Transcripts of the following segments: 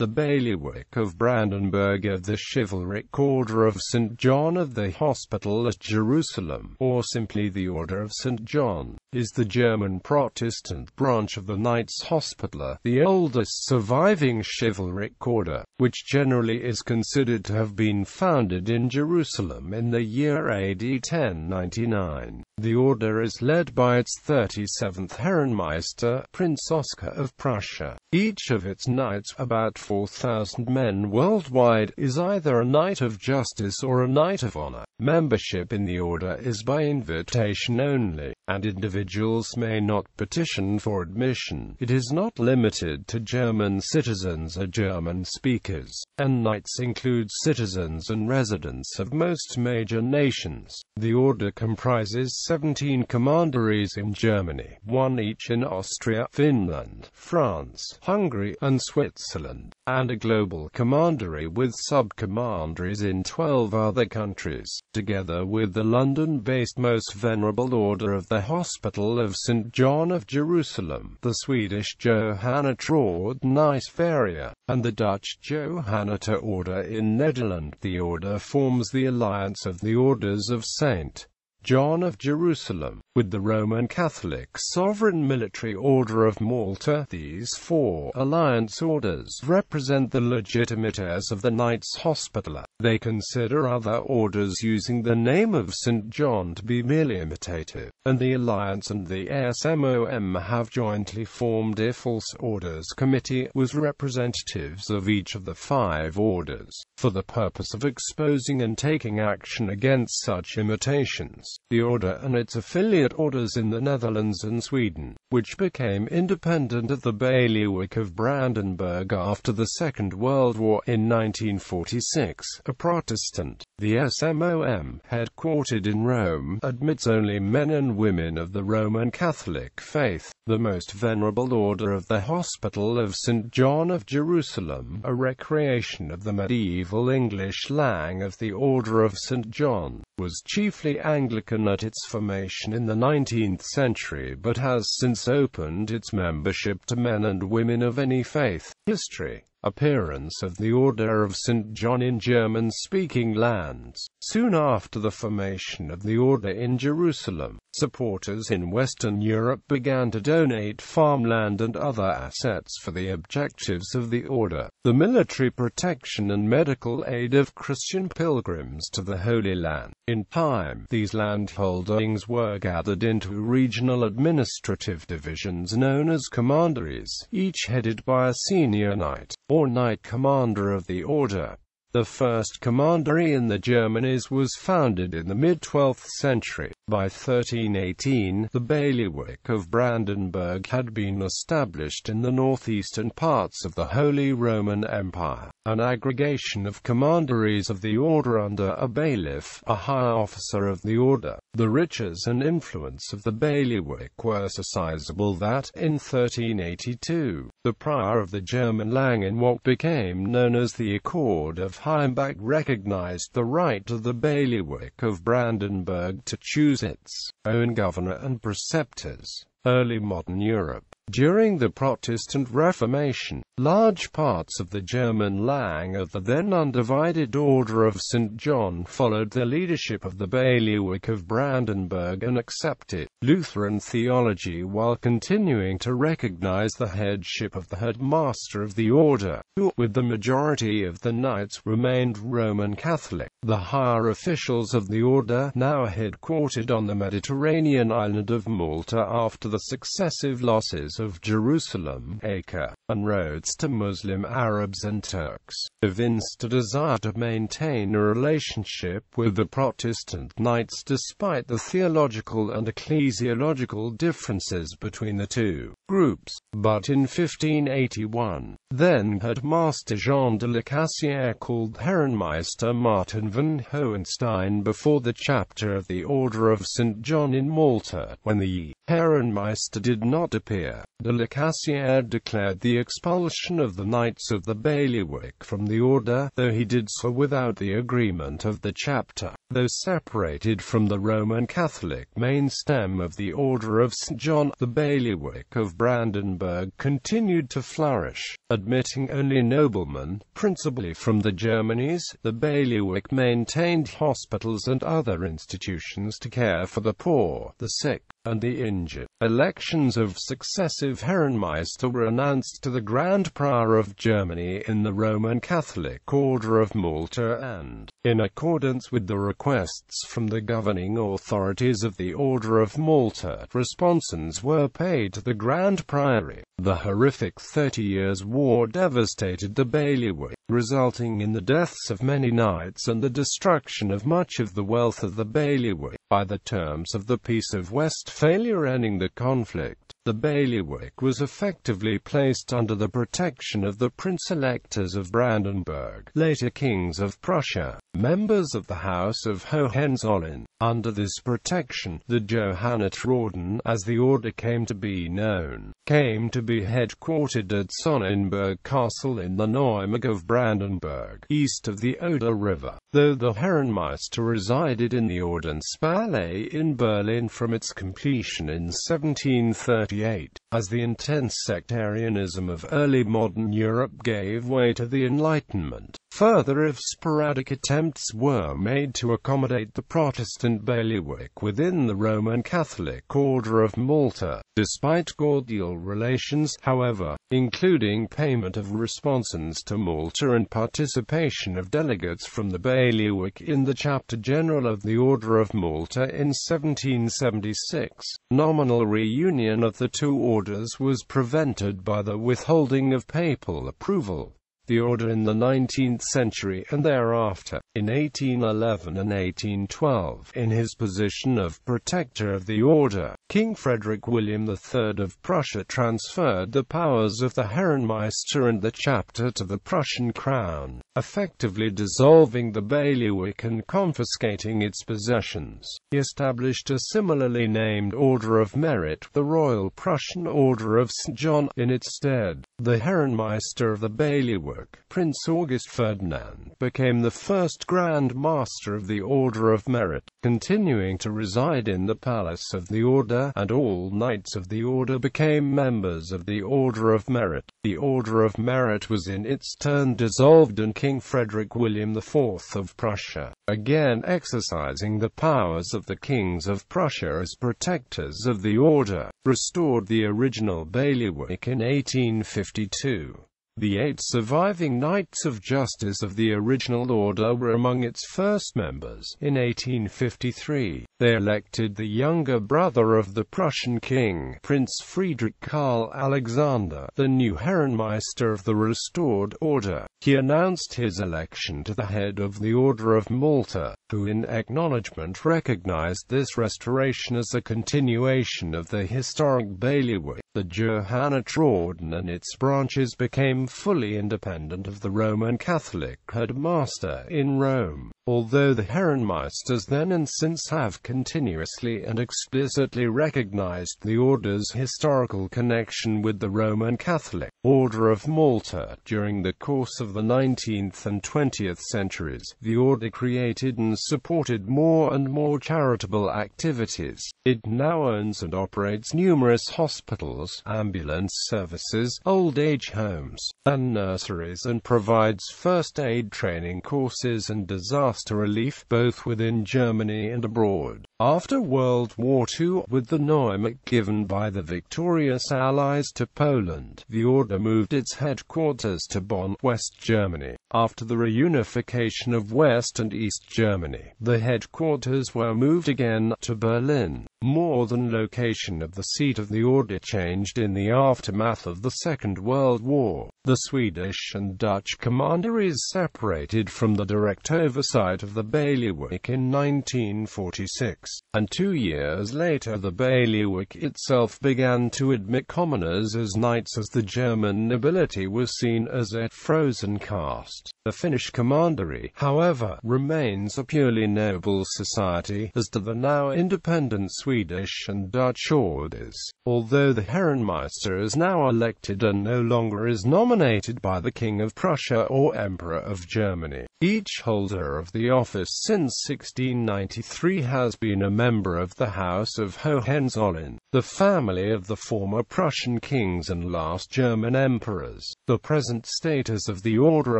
The Bailiwick of Brandenburg of the Chivalric Order of St. John of the Hospital at Jerusalem, or simply the Order of St. John, is the German Protestant branch of the Knights Hospitaller, the oldest surviving chivalric order, which generally is considered to have been founded in Jerusalem in the year AD 1099. The order is led by its 37th Herrenmeister, Prince Oscar of Prussia. Each of its knights, about 4,000 men worldwide, is either a Knight of Justice or a Knight of Honor. Membership in the order is by invitation only, and individuals may not petition for admission. It is not limited to German citizens or German speakers, and knights include citizens and residents of most major nations. The order comprises 17 commanderies in Germany, one each in Austria, Finland, France, Hungary, and Switzerland, and a global commandery with sub-commanderies in 12 other countries. Together with the London-based Most Venerable Order of the Hospital of St. John of Jerusalem, the Swedish Johanniterordensverige, and the Dutch Johanniter Order in Netherlands, the order forms the alliance of the orders of St. John of Jerusalem, with the Roman Catholic Sovereign Military Order of Malta. These four alliance orders represent the legitimate heirs of the Knights Hospitaller. They consider other orders using the name of St. John to be merely imitative, and the alliance and the SMOM have jointly formed a false orders committee with representatives of each of the 5 orders, for the purpose of exposing and taking action against such imitations. The order and its affiliate orders in the Netherlands and Sweden, which became independent of the Bailiwick of Brandenburg after the Second World War in 1946, are Protestant. The SMOM, headquartered in Rome, admits only men and women of the Roman Catholic faith. The Most Venerable Order of the Hospital of St. John of Jerusalem, a recreation of the medieval English lang of the Order of St. John, was chiefly Anglican at its formation in the 19th century but has since opened its membership to men and women of any faith. History. Appearance of the Order of St. John in German-speaking lands. Soon after the formation of the order in Jerusalem, supporters in Western Europe began to donate farmland and other assets for the objectives of the order, the military protection and medical aid of Christian pilgrims to the Holy Land. In time, these landholdings were gathered into regional administrative divisions known as commanderies, each headed by a senior knight, or knight commander of the order. The first commandery in the Germanies was founded in the mid-12th century. By 1318, the Bailiwick of Brandenburg had been established in the northeastern parts of the Holy Roman Empire, an aggregation of commanderies of the order under a bailiff, a high officer of the order. The riches and influence of the bailiwick were so sizable that, in 1382, the prior of the German lang in what became known as the Accord of Heimbach recognized the right of the Bailiwick of Brandenburg to choose its own governor and preceptors. Early modern Europe. During the Protestant Reformation, large parts of the German lang of the then undivided Order of St. John followed the leadership of the Bailiwick of Brandenburg and accepted Lutheran theology while continuing to recognize the headship of the headmaster of the order, who, with the majority of the knights, remained Roman Catholic. The higher officials of the order, now headquartered on the Mediterranean island of Malta after the successive losses of Jerusalem, Acre, and Rhodes to Muslim Arabs and Turks, evinced a desire to maintain a relationship with the Protestant knights despite the theological and ecclesiological differences between the two groups. But in 1581, then headmaster Jean de la Cassière called Herrenmeister Martin van Hohenstein before the chapter of the Order of St. John in Malta. When the Herrenmeister did not appear, de la Cassière declared the expulsion of the knights of the bailiwick from the order, though he did so without the agreement of the chapter. Though separated from the Roman Catholic main stem of the Order of St. John, the Bailiwick of Brandenburg continued to flourish, admitting only noblemen, principally from the Germanies. The bailiwick maintained hospitals and other institutions to care for the poor, the sick, and the injured. Elections of successive Herrenmeister were announced to the Grand Prior of Germany in the Roman Catholic Order of Malta and, in accordance with the requests from the governing authorities of the Order of Malta, responses were paid to the Grand Priory. The horrific 30 Years' War devastated the bailiwick, resulting in the deaths of many knights and the destruction of much of the wealth of the bailiwick. By the terms of the Peace of Westphalia ending the conflict, the bailiwick was effectively placed under the protection of the Prince-Electors of Brandenburg, later kings of Prussia, members of the House of Hohenzollern. Under this protection, the Johanniterorden, as the order came to be known, came to be headquartered at Sonnenberg Castle in the Bailiwick of Brandenburg, east of the Oder River, though the Herrenmeister resided in the Ordenspalais in Berlin from its completion in 1738. As the intense sectarianism of early modern Europe gave way to the Enlightenment, further if sporadic attempts were made to accommodate the Protestant bailiwick within the Roman Catholic Order of Malta. Despite cordial relations, however, including payment of responses to Malta and participation of delegates from the bailiwick in the Chapter General of the Order of Malta in 1776, nominal reunion of the two orders was prevented by the withholding of papal approval. The order in the 19th century and thereafter, in 1811 and 1812, in his position of protector of the order, King Frederick William III of Prussia transferred the powers of the Herrenmeister and the chapter to the Prussian crown, effectively dissolving the bailiwick and confiscating its possessions. He established a similarly named Order of Merit, the Royal Prussian Order of St. John, in its stead. The Herrenmeister of the bailiwick, Prince August Ferdinand, became the first Grand Master of the Order of Merit, continuing to reside in the Palace of the Order, and all knights of the Order became members of the Order of Merit. The Order of Merit was in its turn dissolved and King Frederick William IV of Prussia, again exercising the powers of the kings of Prussia as protectors of the order, restored the original bailiwick in 1852. The 8 surviving Knights of Justice of the original order were among its first members. In 1853, they elected the younger brother of the Prussian king, Prince Friedrich Karl Alexander, the new Herrenmeister of the restored order. He announced his election to the head of the Order of Malta, who in acknowledgement recognized this restoration as a continuation of the historic bailiwick. The Johanniterorden and its branches became fully independent of the Roman Catholic headmaster in Rome, although the Herrenmeisters then and since have continuously and explicitly recognized the order's historical connection with the Roman Catholic Order of Malta. During the course of the 19th and 20th centuries, the order created and supported more and more charitable activities. It now owns and operates numerous hospitals, ambulance services, old age homes, and nurseries, and provides first aid training courses and disaster relief both within Germany and abroad. After World War II, with the Bailiwick given by the victorious Allies to Poland, the order moved its headquarters to Bonn, West Germany. After the reunification of West and East Germany, the headquarters were moved again to Berlin. More than location of the seat of the order changed in the aftermath of the Second World War. The Swedish and Dutch commanderies separated from the direct oversight of the bailiwick in 1946, and 2 years later the bailiwick itself began to admit commoners as knights, as the German nobility was seen as a frozen caste. The Finnish commandery, however, remains a purely noble society, as do the now independent Swedish and Dutch orders, although the Herrenmeister is now elected and no longer is nominated by the King of Prussia or Emperor of Germany. Each holder of the office since 1693 has been a member of the House of Hohenzollern, the family of the former Prussian kings and last German emperors. The present status of the order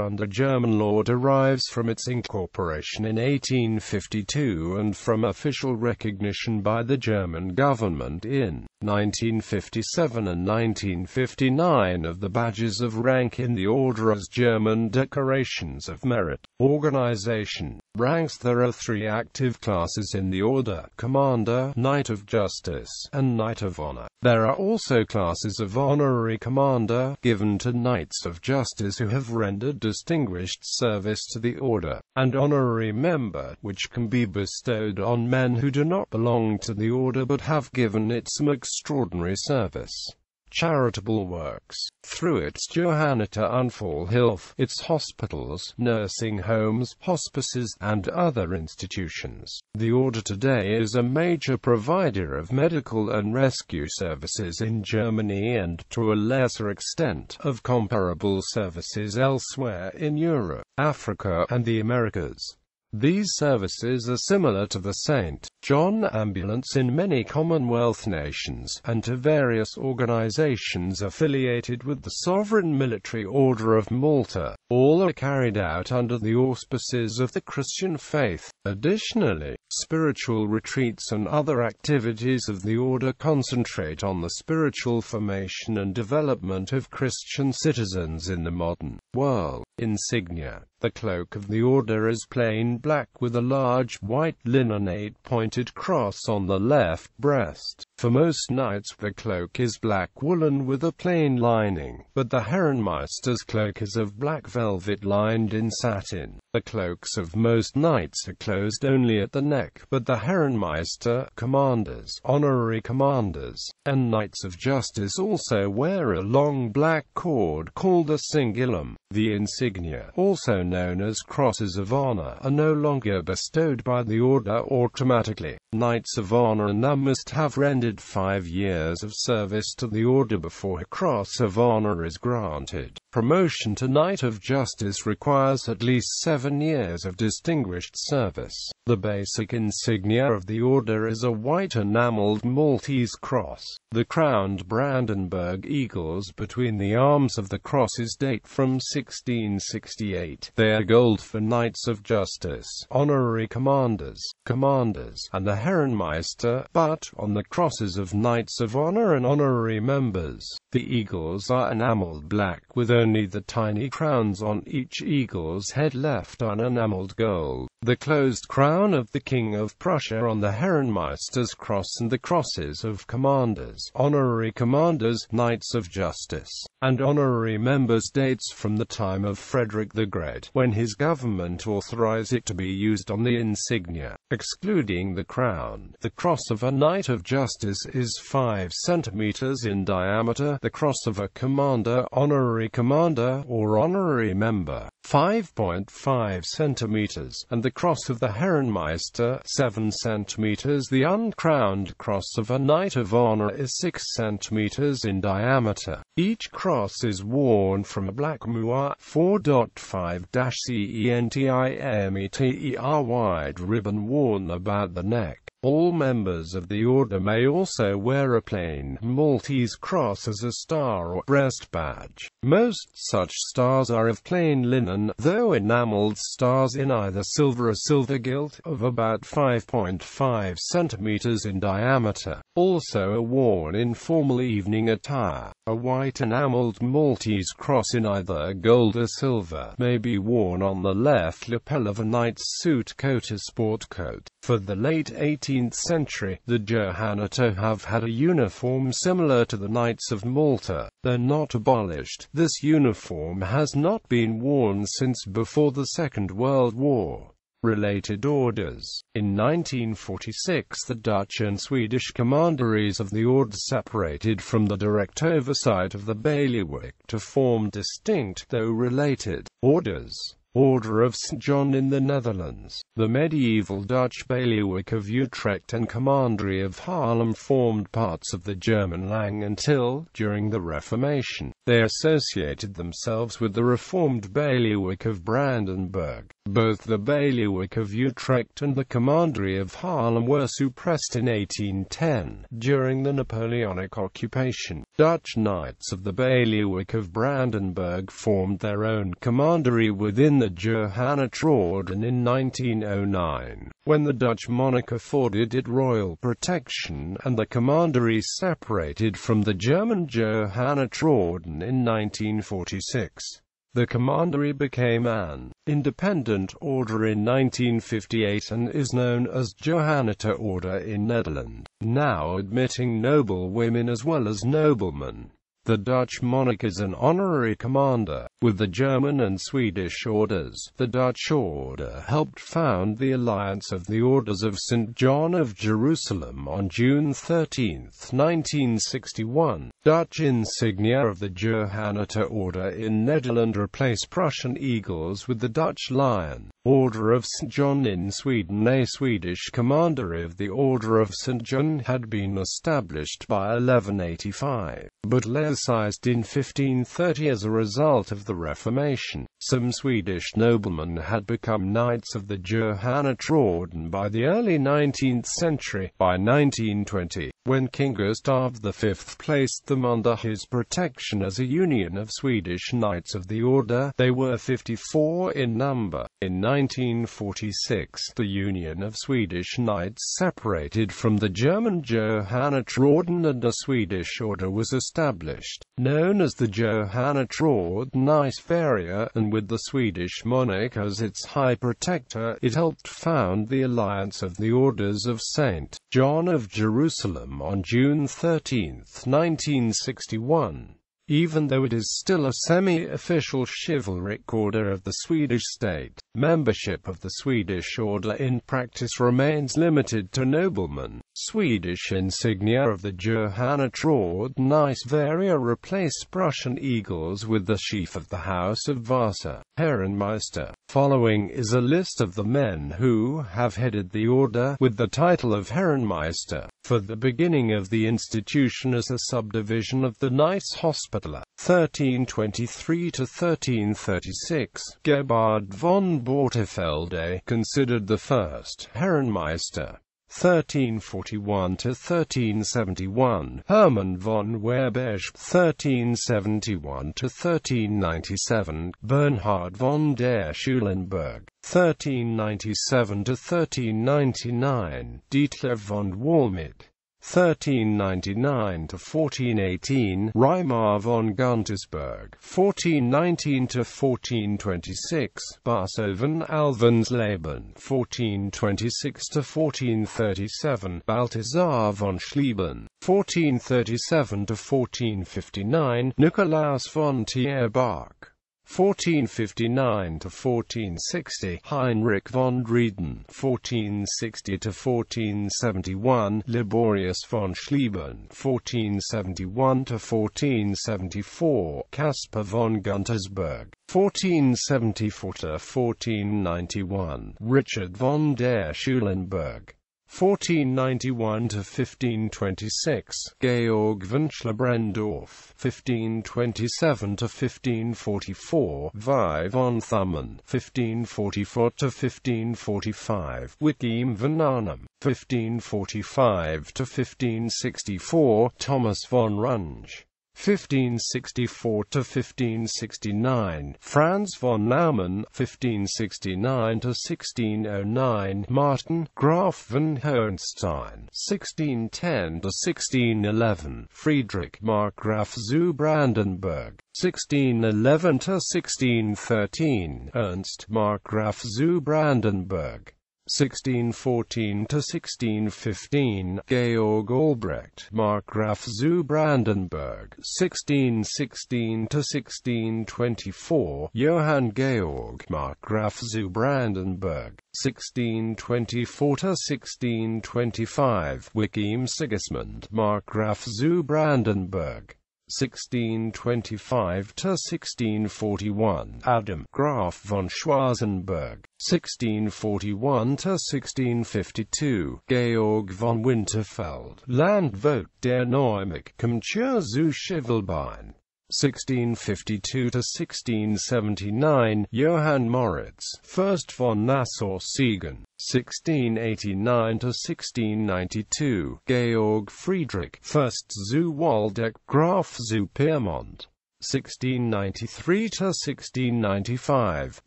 under German law derives from its incorporation in 1852 and from official recognition by the German government in 1957 and 1959 of the badges of rank in the order as German decorations of merit. Organization. Ranks. There are 3 active classes in the order: Commander, Knight of Justice, and Knight of Honor. There are also classes of Honorary Commander, given to Knights of Justice who have rendered distinguished service to the order, and Honorary Member, which can be bestowed on men who do not belong to the order but have given it some extraordinary service. Charitable works. Through its Johanniter Unfallhilfe, its hospitals, nursing homes, hospices, and other institutions, the order today is a major provider of medical and rescue services in Germany and, to a lesser extent, of comparable services elsewhere in Europe, Africa, and the Americas. These services are similar to the St. John Ambulance in many Commonwealth nations, and to various organizations affiliated with the Sovereign Military Order of Malta. All are carried out under the auspices of the Christian faith. Additionally, spiritual retreats and other activities of the order concentrate on the spiritual formation and development of Christian citizens in the modern world. Insignia. The cloak of the order is plain black with a large white linen 8-pointed cross on the left breast. For most knights the cloak is black woolen with a plain lining, but the Herrenmeister's cloak is of black velvet lined in satin. The cloaks of most knights are closed only at the neck, but the Herrenmeister, commanders, honorary commanders, and Knights of Justice also wear a long black cord called a cingulum. The insignia, also known as crosses of honor, are no longer bestowed by the order automatically. Knights of honor now must have rendered 5 years of service to the order before a cross of honor is granted. Promotion to Knight of Justice requires at least 7 years of distinguished service. The basic insignia of the order is a white enameled Maltese cross. The crowned Brandenburg eagles between the arms of the crosses date from 1668. They are gold for Knights of Justice, honorary commanders, and the Herrenmeister, but, on the crosses of Knights of Honor and honorary members, the eagles are enameled black with only the tiny crowns on each eagle's head left unenameled gold. The closed crown of the King of Prussia on the Herrenmeister's cross and the crosses of commanders, honorary commanders, Knights of Justice, and honorary members dates from the time of Frederick the Great, when his government authorized it to be used on the insignia, excluding the crown. The cross of a Knight of Justice is 5 centimeters in diameter, the cross of a commander, honorary commander, or honorary member, 5.5 centimeters, and the cross of the Herrenmeister, 7 centimeters. The uncrowned cross of a Knight of Honor is 6 centimeters in diameter. Each cross is worn from a black moire 4.5-centimeter wide ribbon worn about the neck. All members of the order may also wear a plain Maltese cross as a star or breast badge. Most such stars are of plain linen, though enameled stars in either silver or silver gilt, of about 5.5 centimeters in diameter, also are worn in formal evening attire. A white enameled Maltese cross in either gold or silver may be worn on the left lapel of a knight's suit coat or sport coat. For the late 18th century, the Johanniter have had a uniform similar to the Knights of Malta. Though not abolished, this uniform has not been worn since before the Second World War. Related orders. In 1946 the Dutch and Swedish commanderies of the order separated from the direct oversight of the Bailiwick to form distinct, though related, orders. Order of St. John in the Netherlands. The medieval Dutch Bailiwick of Utrecht and Commandery of Haarlem formed parts of the German Lang until, during the Reformation, they associated themselves with the reformed Bailiwick of Brandenburg. Both the Bailiwick of Utrecht and the Commandery of Haarlem were suppressed in 1810, during the Napoleonic occupation. Dutch knights of the Bailiwick of Brandenburg formed their own commandery within the Johanniterorden in 1909, when the Dutch monarch afforded it royal protection, and the commandery separated from the German Johanniterorden in 1946. The commandery became an independent order in 1958 and is known as Johanniter Order in Netherlands, now admitting noble women as well as noblemen. The Dutch monarch is an honorary commander, with the German and Swedish orders. The Dutch order helped found the Alliance of the Orders of St. John of Jerusalem on June 13, 1961. Dutch insignia of the Johanniter Order in Netherlands replace Prussian eagles with the Dutch lion. Order of St. John in Sweden. A Swedish commandery of the Order of St. John had been established by 1185, but laicized in 1530 as a result of the Reformation. Some Swedish noblemen had become knights of the Johanniterorden by the early 19th century. By 1920, when King Gustav V placed them under his protection as a union of Swedish Knights of the Order, they were 54 in number. In 1946, the Union of Swedish Knights separated from the German Johanniterorden and a Swedish order was established, known as the Johanniterorden i Sverige, and with the Swedish monarch as its high protector, it helped found the Alliance of the Orders of St. John of Jerusalem on June 13, 1961. Even though it is still a semi-official chivalric order of the Swedish state, membership of the Swedish order in practice remains limited to noblemen. Swedish insignia of the Johanniterorden i Sverige replace Prussian eagles with the sheaf of the House of Vasa, Herrenmeister. Following is a list of the men who have headed the order, with the title of Herrenmeister, for the beginning of the institution as a subdivision of the Knights Hospitaller. 1323 to 1336, Gebhard von Bortefelde, considered the first Herrenmeister. 1341 to 1371, Hermann von Wehrberg. 1371 to 1397, Bernhard von der Schulenburg. 1397 to 1399, Dietler von Walmit. 1399 to 1418, Reimar von Guntersberg. 1419 to 1426, Barsoven Alvensleben. 1426 to 1437, Balthasar von Schlieben. 1437 to 1459, Nikolaus von Tierbach. 1459 to 1460, Heinrich von Drieden. 1460 to 1471, Liborius von Schlieben. 1471 to 1474, Caspar von Guntersberg. 1474 to 1491, Richard von der Schulenburg. 1491 to 1526, Georg von Schlabrendorf. 1527 to 1544, Vi von Thummen. 1544 to 1545, Wickham von Arnhem. 1545 to 1564, Thomas von Runge. 1564 to 1569, Franz von Naumann. 1569 to 1609, Martin, Graf von Hohenstein. 1610 to 1611, Friedrich Markgraf zu Brandenburg. 1611 to 1613, Ernst Markgraf zu Brandenburg. 1614 to 1615, Georg Albrecht, Markgraf zu Brandenburg. 1616 to 1624, Johann Georg, Markgraf zu Brandenburg. 1624 to 1625, Wickham Sigismund, Markgraf zu Brandenburg. 1625–1641, Adam Graf von Schwarzenberg, 1641–1652, Georg von Winterfeld, Landvogt der Neumark-Kamtur zu Schivelbein, 1652–1679, Johann Moritz, Fürst von Nassau-Siegen, 1689–1692, Georg Friedrich, Fürst zu Waldeck, Graf zu Pyrmont, 1693–1695,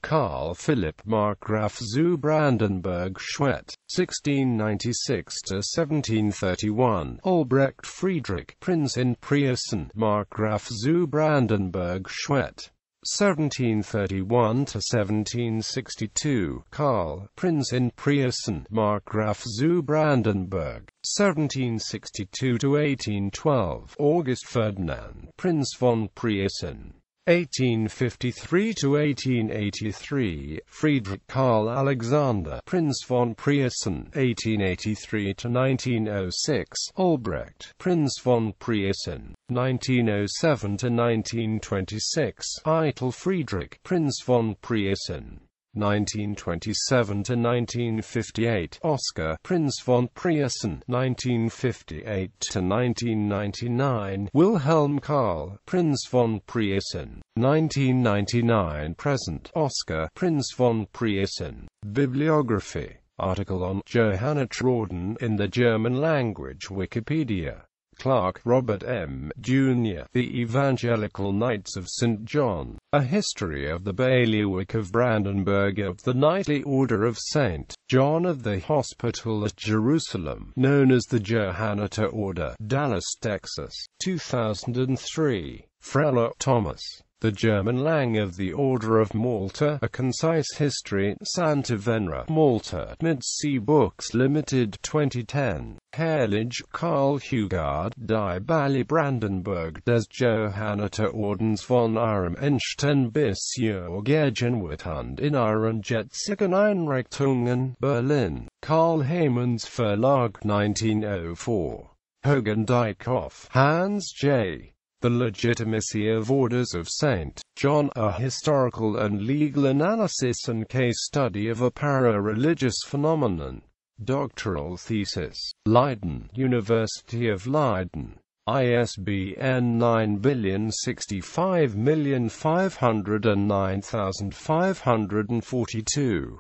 Karl Philipp Markgraf zu Brandenburg-Schwedt, 1696–1731, Albrecht Friedrich, Prince in Preußen, Markgraf zu Brandenburg-Schwedt, 1731–1762, Karl, Prince in Preußen, Markgraf zu Brandenburg, 1762–1812, August Ferdinand, Prince von Preußen, 1853–1883, Friedrich Karl Alexander, Prince von Preußen, 1883–1906, Albrecht, Prince von Preußen, 1907–1926, Eitel Friedrich, Prince von Preußen, 1927–1958, Oscar, Prince von Preußen, 1958–1999, Wilhelm Karl, Prince von Preußen, 1999–present, Oscar, Prince von Preußen. Bibliography. Article on Johanna Trauden in the German language Wikipedia. Clark, Robert M. Jr., The Evangelical Knights of St. John, A History of the Bailiwick of Brandenburg of the Knightly Order of St. John of the Hospital at Jerusalem, known as the Johanniter Order, Dallas, Texas, 2003. Freller, Thomas. The German Lang of the Order of Malta, A Concise History, Santa Venera, Malta, Mid-Sea Books Limited, 2010. Herrlich, Karl Hugard, Die Bailli Brandenburg des Johanniter Ordens von ihrem Entstehen bis zur Gegenwart in ihren jetzigen Einrichtungen, Berlin, Karl Heymanns Verlag, 1904. Hogendijkhoff, Hans J. The Legitimacy of Orders of St. John, A Historical and Legal Analysis and Case Study of a Para-Religious Phenomenon. Doctoral Thesis. Leiden, University of Leiden. ISBN 9065095542.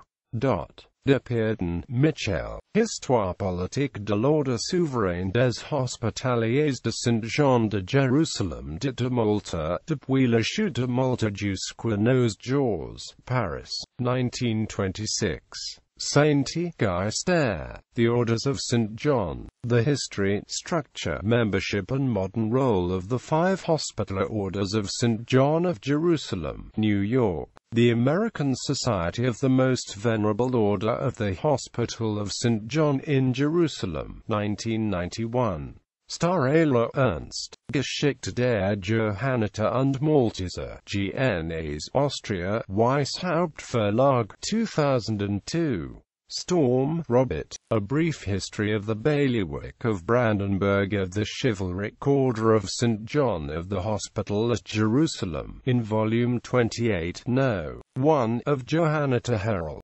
De Peerden, Michel. Histoire politique de l'ordre souverain des Hospitaliers de Saint-Jean de Jérusalem de Malta, depuis la chute de Malta jusqu'à nos jours, Paris, 1926. Sainti Geister, The Orders of St. John, The History, Structure, Membership and Modern Role of the Five Hospitaller Orders of St. John of Jerusalem, New York. The American Society of the Most Venerable Order of the Hospital of St. John in Jerusalem, 1991. Starela Ernst, Geschichte der Johanniter und Malteser, GNAs, Austria, Weisshaupt-Verlag, 2002. Storm, Robert, A Brief History of the Bailiwick of Brandenburg of the Chivalric Order of St. John of the Hospital at Jerusalem, in Volume 28, No. 1, of Johanniter Herald.